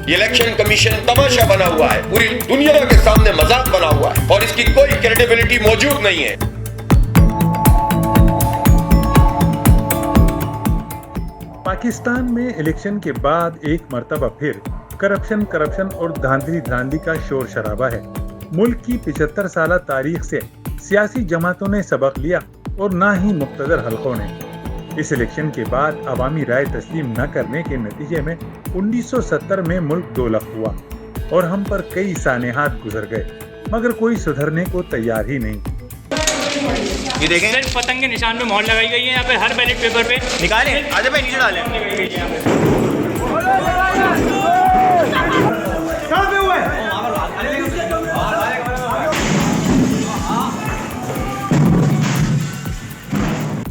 یہ election commission تماشا بنا ہوا ہے، پوری دنیا کے سامنے مذاق بنا ہوا ہے اور اس کی کوئی کریڈیبلٹی موجود نہیں ہے۔ پاکستان میں الیکشن کے بعد ایک مرتبہ پھر کرپشن اور دھاندلی کا شور شرابہ ہے۔ ملک کی 75 سالہ تاریخ سے سیاسی جماعتوں نے سبق لیا اور نہ ہی مقتدر حلقوں نے۔ اس الیکشن کے بعد عوامی رائے تسلیم نہ کرنے کے نتیجے میں 1970 میں ملک دولخ ہوا اور ہم پر کئی سانحات گزر گئے، مگر کوئی سدھرنے کو تیار ہی نہیں۔ یہ دیکھیں پتنگ کے نشان پہ مہر لگائی گئی ہے، یہاں پہ ہر بیلٹ پیپر پہ نکالیں، آدھے پہ نیچے ڈالیں۔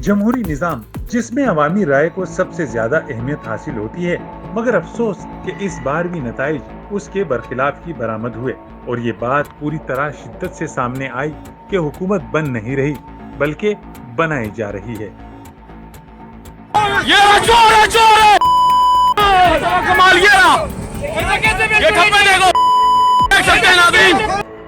جمہوری نظام جس میں عوامی رائے کو سب سے زیادہ اہمیت حاصل ہوتی ہے، مگر افسوس کہ اس بار بھی نتائج اس کے برخلاف ہی برآمد ہوئے اور یہ بات پوری طرح شدت سے سامنے آئی کہ حکومت بن نہیں رہی بلکہ بنائی جا رہی ہے۔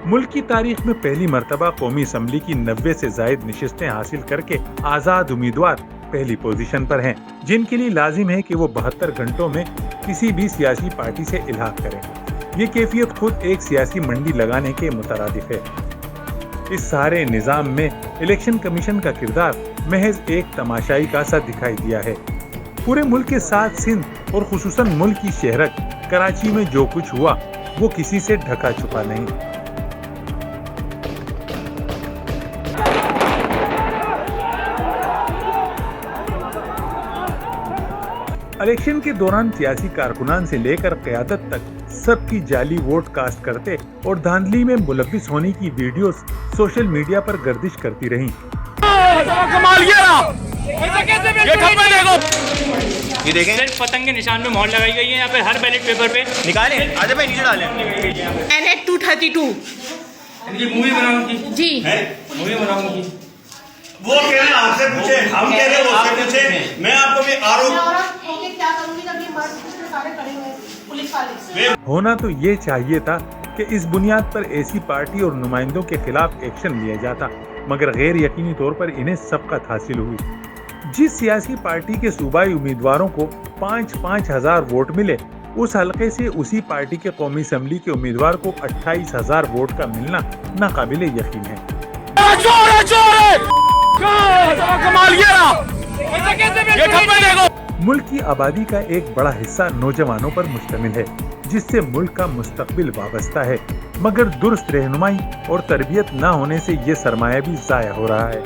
ملک کی تاریخ میں پہلی مرتبہ قومی اسمبلی کی 90 سے زائد نشستیں حاصل کر کے آزاد امیدوار پہلی پوزیشن پر ہیں، جن کے لیے لازم ہے کہ وہ 72 گھنٹوں میں کسی بھی سیاسی پارٹی سے الحاق کریں۔ یہ کیفیت خود ایک سیاسی منڈی لگانے کے مترادف ہے۔ اس سارے نظام میں الیکشن کمیشن کا کردار محض ایک تماشائی کا سا دکھائی دیا ہے۔ پورے ملک کے ساتھ سندھ اور خصوصاً ملک کی شہرت کراچی میں جو کچھ ہوا وہ کسی سے ڈھکا چھپا نہیں۔ الیکشن کے دوران سیاسی کارکنان سے لے کر قیادت تک سب کی جعلی ووٹ کاسٹ کرتے اور دھاندلی میں ملوث ہونے کی ویڈیوز سوشل میڈیا پر گردش کرتی رہیں۔ یہ دیکھیں پتنگ کے نشان پہ مہر لگائی گئی ہے، یہاں پہ ہر بیلٹ پیپر پہ نکالیں، آدھے پہ نیچے ڈالیں۔ NH-232 مووی بناؤں کی جی مووی بناؤں کی وہ کہہ رہے ہیں آپ سے پوچھیں، ہم کہہ رہے ہیں وہ سے پوچھیں، میں آپ کو بھی ہونا تو یہ چاہیے تھا کہ اس بنیاد پر ایسی پارٹی اور نمائندوں کے خلاف ایکشن لیا جاتا، مگر غیر یقینی طور پر انہیں سبقت حاصل ہوئی۔ جس سیاسی پارٹی کے صوبائی امیدواروں کو 5-5 ہزار ووٹ ملے، اس حلقے سے اسی پارٹی کے قومی اسمبلی کے امیدوار کو 28,000 ووٹ کا ملنا ناقابل یقین ہے۔ ملک کی آبادی کا ایک بڑا حصہ نوجوانوں پر مشتمل ہے، جس سے ملک کا مستقبل وابستہ ہے، مگر درست رہنمائی اور تربیت نہ ہونے سے یہ سرمایہ بھی ضائع ہو رہا ہے۔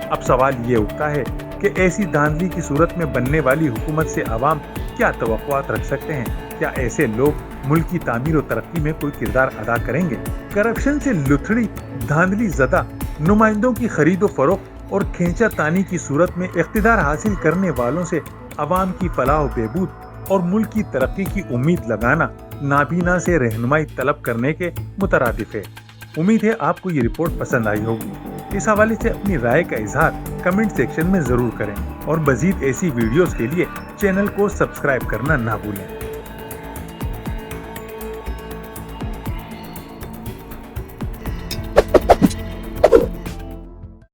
اب سوال یہ اٹھتا ہے کہ ایسی دھاندلی کی صورت میں بننے والی حکومت سے عوام کیا توقعات رکھ سکتے ہیں؟ کیا ایسے لوگ ملک کی تعمیر و ترقی میں کوئی کردار ادا کریں گے؟ کرپشن سے لتھڑی دھاندلی زدہ نمائندوں کی خرید و فروخت اور کھینچا تانی کی صورت میں اقتدار حاصل کرنے والوں سے عوام کی فلاح و بہبود اور ملک کی ترقی کی امید لگانا نابینا سے رہنمائی طلب کرنے کے مترادف ہے۔ امید ہے آپ کو یہ رپورٹ پسند آئی ہوگی۔ اس حوالے سے اپنی رائے کا اظہار کمنٹ سیکشن میں ضرور کریں اور مزید ایسی ویڈیوز کے لیے چینل کو سبسکرائب کرنا نہ بھولیں۔